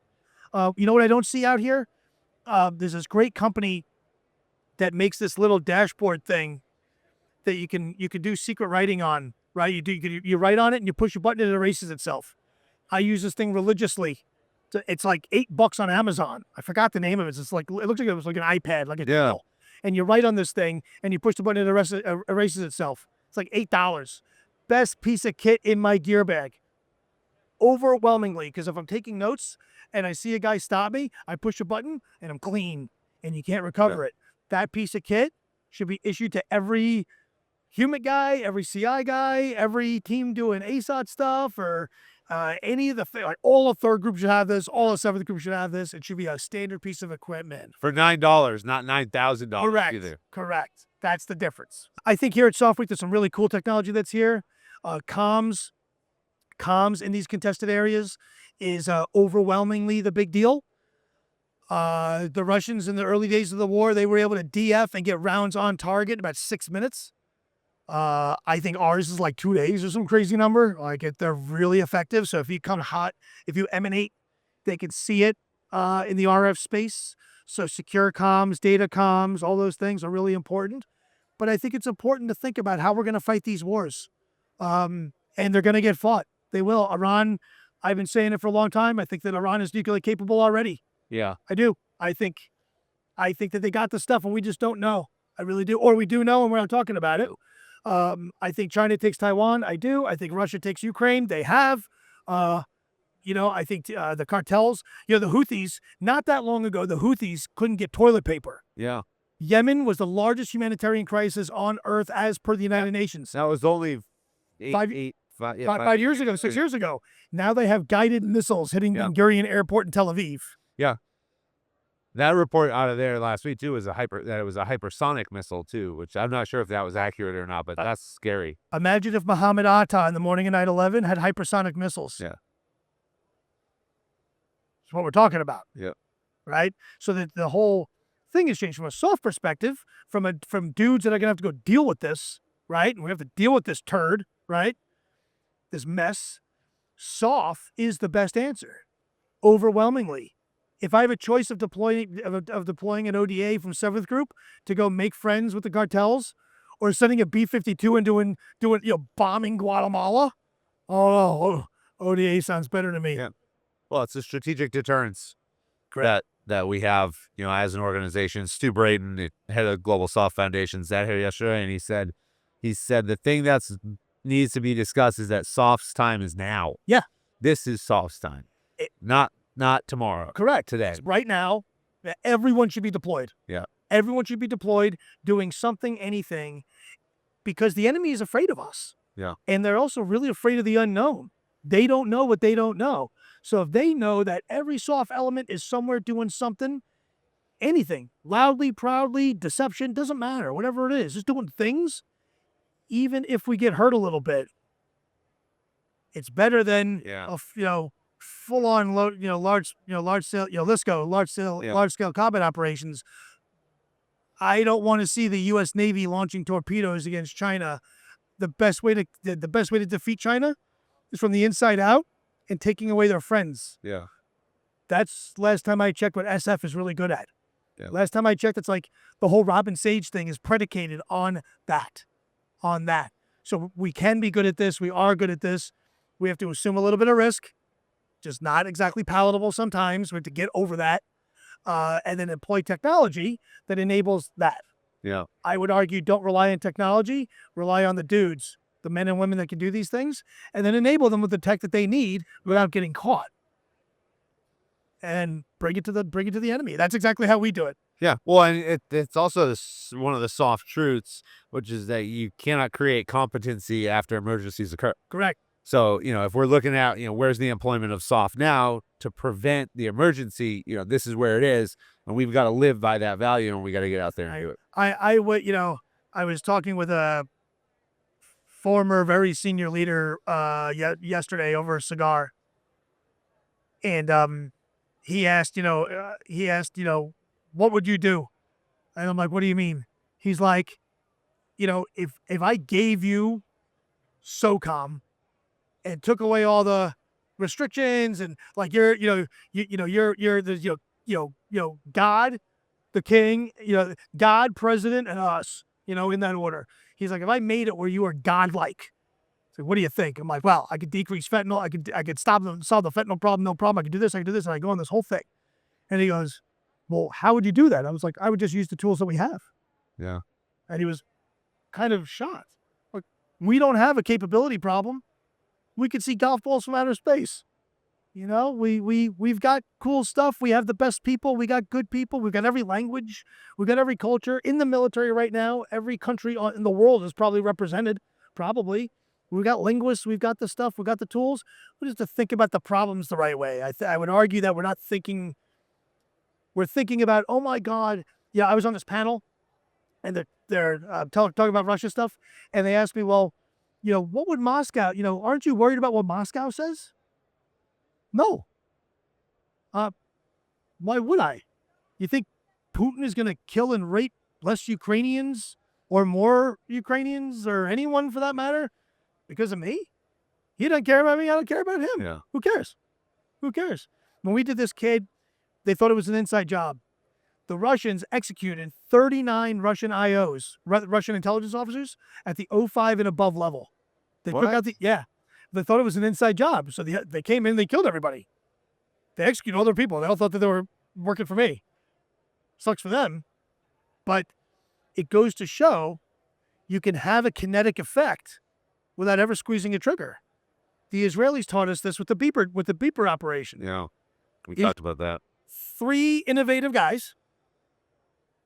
Speaker 1: You know what I don't see out here? There's this great company that makes this little dashboard thing that you can do secret writing on, right? You write on it and you push a button and it erases itself. I use this thing religiously. It's like $8 on Amazon. I forgot the name of it. It's like, it looks like it was like an iPad, like a Kindle. And you write on this thing and you push the button and it erases itself. It's like $8. Best piece of kit in my gear bag. Overwhelmingly, because if I'm taking notes and I see a guy stop me, I push a button and I'm clean and you can't recover it. That piece of kit should be issued to every human guy, every CI guy, every team doing ASOT stuff, or any of the like all the third group should have this, all the seventh group should have this. It should be a standard piece of equipment
Speaker 3: For $9, not $9,000
Speaker 1: Correct.
Speaker 3: either.
Speaker 1: Correct. That's the difference. I think here at SoftWeek, there's some really cool technology that's here. Comms in these contested areas is overwhelmingly the big deal. The Russians in the early days of the war, they were able to DF and get rounds on target in about 6 minutes. I think ours is like 2 days or some crazy number. They're really effective. So if you come hot, if you emanate, they can see it in the RF space. So secure comms, data comms, all those things are really important. But I think it's important to think about how we're going to fight these wars. And they're going to get fought. They will. Iran, I've been saying it for a long time. I think that Iran is nuclear capable already.
Speaker 3: Yeah.
Speaker 1: I do. I think that they got the stuff and we just don't know. I really do. Or we do know and we're not talking about it. I think China takes Taiwan. I do. I think Russia takes Ukraine. They have. I think the cartels, the Houthis, not that long ago, the Houthis couldn't get toilet paper.
Speaker 3: Yeah.
Speaker 1: Yemen was the largest humanitarian crisis on earth as per the United Nations.
Speaker 3: That was only
Speaker 1: 5 years ago, 6 years ago. Now they have guided missiles hitting Ben Gurion Airport in Tel Aviv.
Speaker 3: Yeah. That report out of there last week too was that it was a hypersonic missile too, which I'm not sure if that was accurate or not, but that's scary.
Speaker 1: Imagine if Muhammad Atta in the morning of 9/11 had hypersonic missiles.
Speaker 3: Yeah.
Speaker 1: That's what we're talking about.
Speaker 3: Yeah.
Speaker 1: Right? So that the whole thing has changed from a soft perspective, from dudes that are gonna have to go deal with this, right? And we have to deal with this turd, right? This mess. Soft is the best answer. Overwhelmingly. If I have a choice of deploying an ODA from 7th Group to go make friends with the cartels, or sending a B-52 and doing bombing Guatemala, ODA sounds better to me.
Speaker 3: Yeah. Well, it's a strategic deterrence
Speaker 1: Correct.
Speaker 3: that we have, as an organization. Stu Brayton, the head of Global Soft Foundation, sat here yesterday, and he said the thing that needs to be discussed is that Soft's time is now.
Speaker 1: Yeah.
Speaker 3: This is Soft's time, not tomorrow.
Speaker 1: Correct.
Speaker 3: Today.
Speaker 1: Right now, everyone should be deployed.
Speaker 3: Yeah.
Speaker 1: Everyone should be deployed, doing something, anything, because the enemy is afraid of us.
Speaker 3: Yeah.
Speaker 1: And they're also really afraid of the unknown. They don't know what they don't know. So if they know that every soft element is somewhere doing something, anything, loudly, proudly, deception, doesn't matter, whatever it is, just doing things, even if we get hurt a little bit, it's better than full on large scale combat operations. I don't want to see the U.S. Navy launching torpedoes against China. The best way to defeat China is from the inside out and taking away their friends.
Speaker 3: Yeah.
Speaker 1: That's last time I checked what SF is really good at.
Speaker 3: Yeah.
Speaker 1: Last time I checked, it's like the whole Robin Sage thing is predicated on that. So we can be good at this. We are good at this. We have to assume a little bit of risk, just not exactly palatable sometimes. We have to get over that, and then employ technology that enables that.
Speaker 3: Yeah.
Speaker 1: I would argue don't rely on technology, rely on the dudes, the men and women that can do these things, and then enable them with the tech that they need without getting caught. And bring it to the enemy. That's exactly how we do it.
Speaker 3: Yeah. Well, and it's also one of the soft truths, which is that you cannot create competency after emergencies occur.
Speaker 1: Correct.
Speaker 3: So, if we're looking at, where's the employment of soft now to prevent the emergency, this is where it is, and we've got to live by that value, and we got to get out there and do it.
Speaker 1: I was talking with a former very senior leader yesterday over a cigar, and he asked, what would you do And I'm like, what do you mean? He's like, if I gave you SOCOM and took away all the restrictions and like you're the God, the king, God, president, and us, in that order. He's like, if I made it where you are godlike, so what do you think? I'm like, well, I could decrease fentanyl. I could solve the fentanyl problem, no problem. I could do this, and I go on this whole thing. And he goes, well, how would you do that? I was like, I would just use the tools that we have.
Speaker 3: Yeah.
Speaker 1: And he was kind of shocked. Like, we don't have a capability problem. We could see golf balls from outer space. We've got cool stuff. We have the best people. We got good people. We've got every language. We've got every culture in the military right now. Every country in the world is probably represented. Probably. We've got linguists. We've got the stuff. We've got the tools. We just have to think about the problems the right way. I would argue that we're not thinking. We're thinking about, oh my God. Yeah, I was on this panel, and they're talking about Russia stuff, and they asked me, well, what would Moscow? Aren't you worried about what Moscow says? No. Why would I? You think Putin is going to kill and rape less Ukrainians or more Ukrainians or anyone for that matter because of me? He doesn't care about me. I don't care about him.
Speaker 3: Yeah.
Speaker 1: Who cares? Who cares? When we did this kid, they thought it was an inside job. The Russians executed 39 Russian IOs, Russian intelligence officers, at the 05 and above level. They took out They thought it was an inside job. So they came in, they killed everybody. They executed all their people. They all thought that they were working for me. Sucks for them. But it goes to show you can have a kinetic effect without ever squeezing a trigger. The Israelis taught us this with the beeper operation.
Speaker 3: Yeah. We talked about that.
Speaker 1: 3 innovative guys,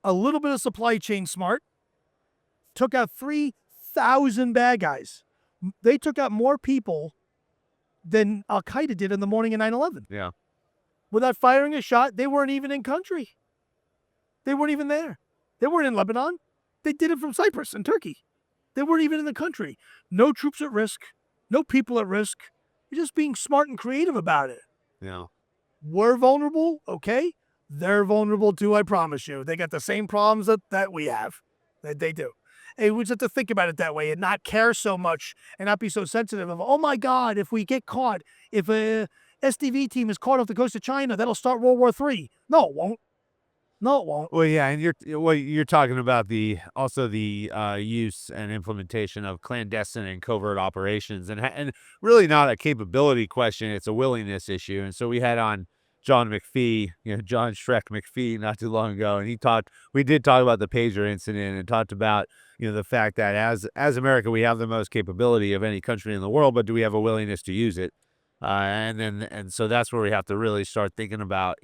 Speaker 1: a little bit of supply chain smart, took out 3,000 bad guys. They took out more people than Al-Qaeda did in the morning of 9/11.
Speaker 3: Yeah.
Speaker 1: Without firing a shot, they weren't even in country. They weren't even there. They weren't in Lebanon. They did it from Cyprus and Turkey. They weren't even in the country. No troops at risk. No people at risk. You're just being smart and creative about it.
Speaker 3: Yeah.
Speaker 1: We're vulnerable, okay? They're vulnerable too, I promise you. They got the same problems that we have. That they do. And we just have to think about it that way and not care so much and not be so sensitive of, oh my God, if we get caught, if a SDV team is caught off the coast of China, that'll start World War III. No, it won't. No, it won't.
Speaker 3: Well, yeah, and you're talking about the use and implementation of clandestine and covert operations, and really not a capability question; it's a willingness issue. And so we had on John McPhee, John Shrek McPhee, not too long ago, and we did talk about the pager incident and talked about the fact that as America we have the most capability of any country in the world, but do we have a willingness to use it? And so that's where we have to really start thinking about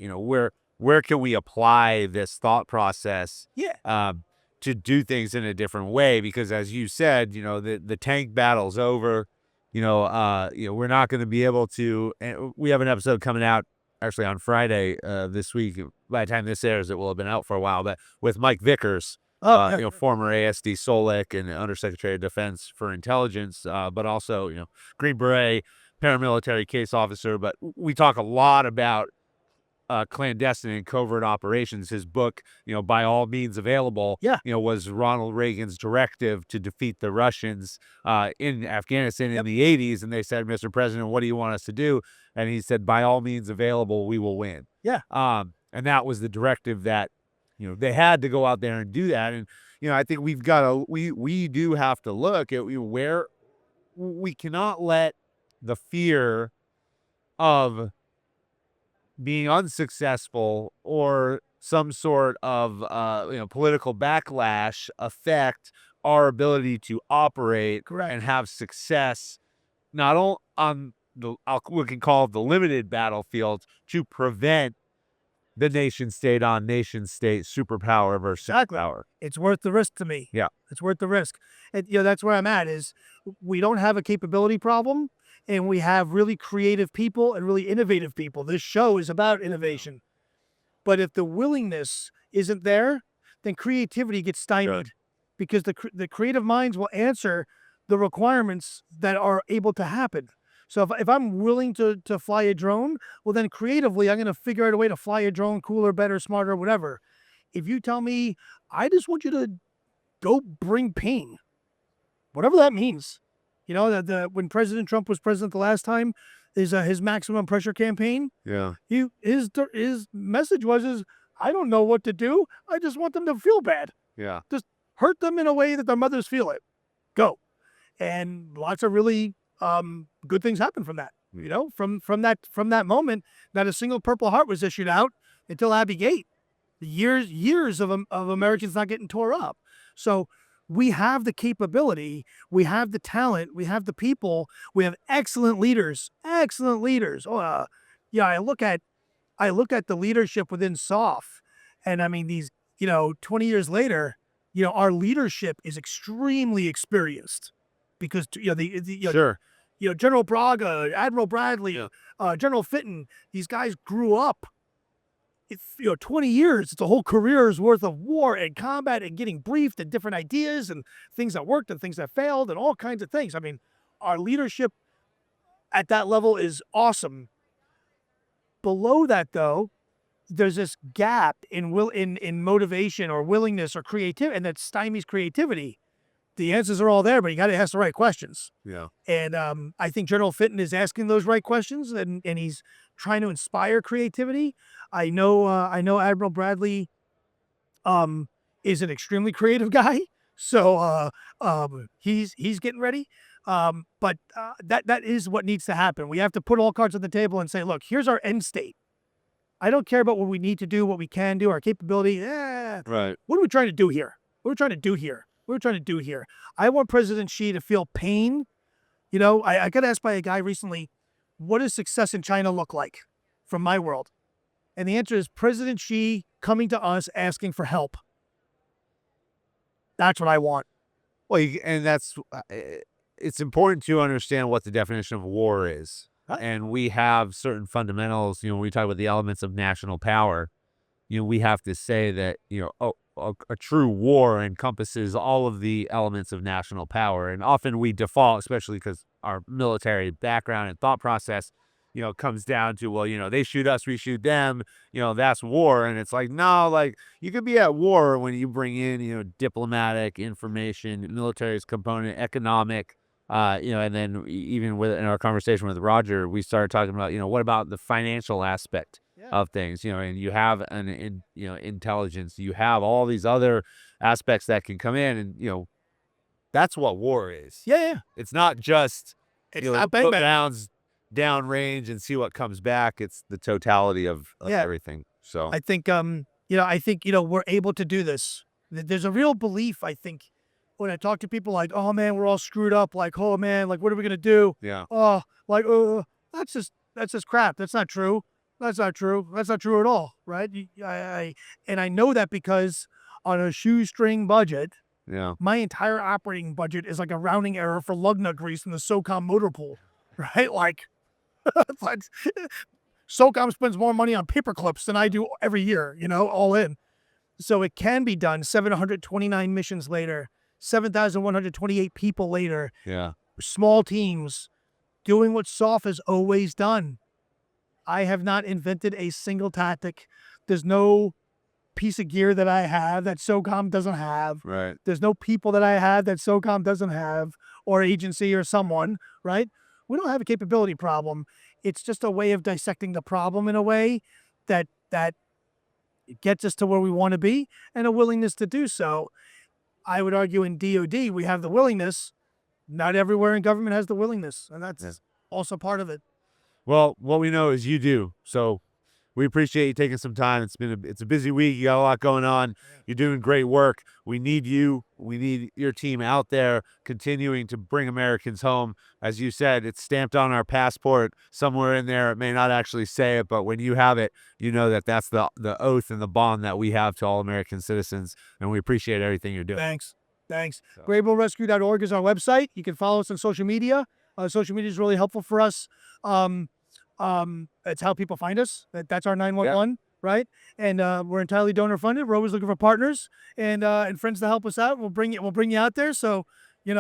Speaker 3: where can we apply this thought process to do things in a different way? Because as you said, the tank battle's over. We're not going to be able to. And we have an episode coming out actually on Friday this week. By the time this airs, it will have been out for a while. But with Mike Vickers, former ASD Solek and Undersecretary of Defense for Intelligence, but also Green Beret, paramilitary case officer. But we talk a lot about clandestine and covert operations. His book, By All Means Available, was Ronald Reagan's directive to defeat the Russians in Afghanistan in the 80s. And they said, Mr. President, what do you want us to do? And he said, by all means available, we will win.
Speaker 1: Yeah.
Speaker 3: And that was the directive that, they had to go out there and do that. And, I think we do have to look at where we cannot let the fear of being unsuccessful or some sort of political backlash affect our ability to operate and have success, not only on we can call it the limited battlefield, to prevent the nation state on nation state superpower versus superpower.
Speaker 1: It's worth the risk to me.
Speaker 3: Yeah,
Speaker 1: it's worth the risk. And that's where I'm at. Is we don't have a capability problem. And we have really creative people and really innovative people. This show is about innovation. But if the willingness isn't there, then creativity gets stymied. Because the creative minds will answer the requirements that are able to happen. So if I'm willing to fly a drone, well, then creatively, I'm going to figure out a way to fly a drone cooler, better, smarter, whatever. if you tell me, I just want you to go bring pain, whatever that means. You know, when President Trump was president the last time, his maximum pressure campaign,
Speaker 3: Yeah.
Speaker 1: his message was, I don't know what to do. I just want them to feel bad.
Speaker 3: Yeah.
Speaker 1: Just hurt them in a way that their mothers feel it. Go. And lots of really good things happen from that. You know, from that moment, not a single Purple Heart was issued out until Abbey Gate. Years of Americans not getting tore up. So we have the capability, we have the talent, we have the people, we have excellent leaders. Excellent leaders. Yeah, I look at the leadership within SOF, and I mean, these, 20 years later, our leadership is extremely experienced because
Speaker 3: Sure.
Speaker 1: General Braga, Admiral Bradley,
Speaker 3: Yeah.
Speaker 1: General Fitton, these guys grew up. 20 years, it's a whole career's worth of war and combat and getting briefed and different ideas and things that worked and things that failed and all kinds of things. I mean, our leadership at that level is awesome. Below that, though, there's this gap in motivation or willingness or creativity, and that stymies creativity. The answers are all there, but you got to ask the right questions.
Speaker 3: Yeah.
Speaker 1: And I think General Fitton is asking those right questions, and he's trying to inspire creativity. I know Admiral Bradley is an extremely creative guy, so he's getting ready. But that is what needs to happen. We have to put all cards on the table and say, look, here's our end state. I don't care about what we need to do, what we can do, our capability.
Speaker 3: Right.
Speaker 1: What are we trying to do here? What are we trying to do here? What are we trying to do here? I want President Xi to feel pain. I got asked by a guy recently, what does success in China look like from my world? And the answer is President Xi coming to us asking for help. That's what I want.
Speaker 3: Well, and it's important to understand what the definition of war is.
Speaker 1: Huh?
Speaker 3: And we have certain fundamentals, when we talk about the elements of national power, we have to say that, a true war encompasses all of the elements of national power. And often we default, especially because our military background and thought process, comes down to, well, they shoot us, we shoot them, that's war. And it's like, no, like you could be at war when you bring in, diplomatic, information, military's component, economic, and then even in our conversation with Roger, we started talking about, what about the financial aspect of things, and you have intelligence, you have all these other aspects that can come in, and, that's what war is.
Speaker 1: Yeah.
Speaker 3: It's not just,
Speaker 1: It's not
Speaker 3: put
Speaker 1: bang.
Speaker 3: downs downrange and see what comes back. It's the totality of everything. So
Speaker 1: I think, we're able to do this. There's a real belief, I think, when I talk to people like, oh man, we're all screwed up. Like, oh man, like, what are we going to do?
Speaker 3: yeah,
Speaker 1: Oh, like, that's just crap. That's not true. That's not true. That's not true at all. Right. I know that because on a shoestring budget,
Speaker 3: yeah,
Speaker 1: my entire operating budget is like a rounding error for lug nut grease in the SOCOM motor pool. Right. Like, SOCOM spends more money on paper clips than I do every year, all in. So it can be done. 729 missions later, 7,128 people later,
Speaker 3: yeah,
Speaker 1: small teams doing what SOF has always done. I have not invented a single tactic. There's no piece of gear that I have that SOCOM doesn't have.
Speaker 3: right,
Speaker 1: There's no people that I have that SOCOM doesn't have, or agency or someone, right? We don't have a capability problem. It's just a way of dissecting the problem in a way that gets us to where we want to be and a willingness to do so. I would argue in DOD, we have the willingness. Not everywhere in government has the willingness, and that's also part of it.
Speaker 3: Well, what we know is you do. So we appreciate you taking some time. It's a busy week. You got a lot going on. You're doing great work. We need you. We need your team out there continuing to bring Americans home. As you said, it's stamped on our passport somewhere in there. It may not actually say it, but when you have it, you know that that's the oath and the bond that we have to all American citizens. And we appreciate everything you're doing.
Speaker 1: Thanks.
Speaker 3: So.
Speaker 1: GreatBullRescue.org is our website. You can follow us on social media. Social media is really helpful for us. It's how people find us. That's our 911, right? And we're entirely donor funded. We're always looking for partners and friends to help us out. We'll bring you out there. So, you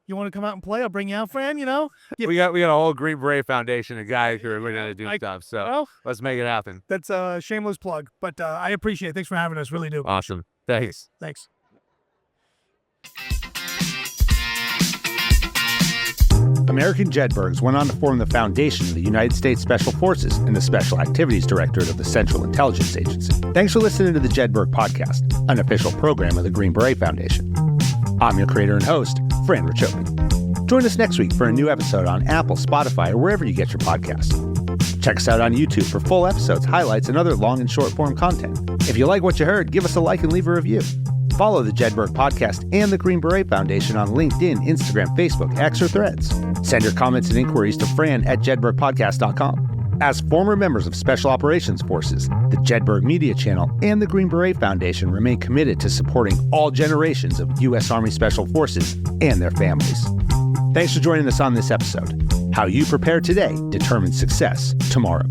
Speaker 1: You want to come out and play? I'll bring you out, Fran, you know?
Speaker 3: We got a whole Green Beret Foundation of guys who are going to do stuff. So
Speaker 1: Well,
Speaker 3: let's make it happen.
Speaker 1: that's a shameless plug, but I appreciate it. Thanks for having us. Really do.
Speaker 3: Awesome. Thanks.
Speaker 1: Thanks.
Speaker 2: American Jedburghs went on to form the foundation of the United States Special Forces and the Special Activities Directorate of the Central Intelligence Agency. Thanks for listening to the Jedburgh Podcast, an official program of the Green Beret Foundation. I'm your creator and host, Fran Racioppi. Join us next week for a new episode on Apple, Spotify, or wherever you get your podcasts. Check us out on YouTube for full episodes, highlights, and other long and short form content. If you like what you heard, give us a like and leave a review. Follow the Jedburgh Podcast and the Green Beret Foundation on LinkedIn, Instagram, Facebook, X, or Threads. Send your comments and inquiries to fran@jedburghpodcast.com. As former members of Special Operations Forces, the Jedburgh Media Channel and the Green Beret Foundation remain committed to supporting all generations of U.S. Army Special Forces and their families. Thanks for joining us on this episode. How you prepare today determines success tomorrow.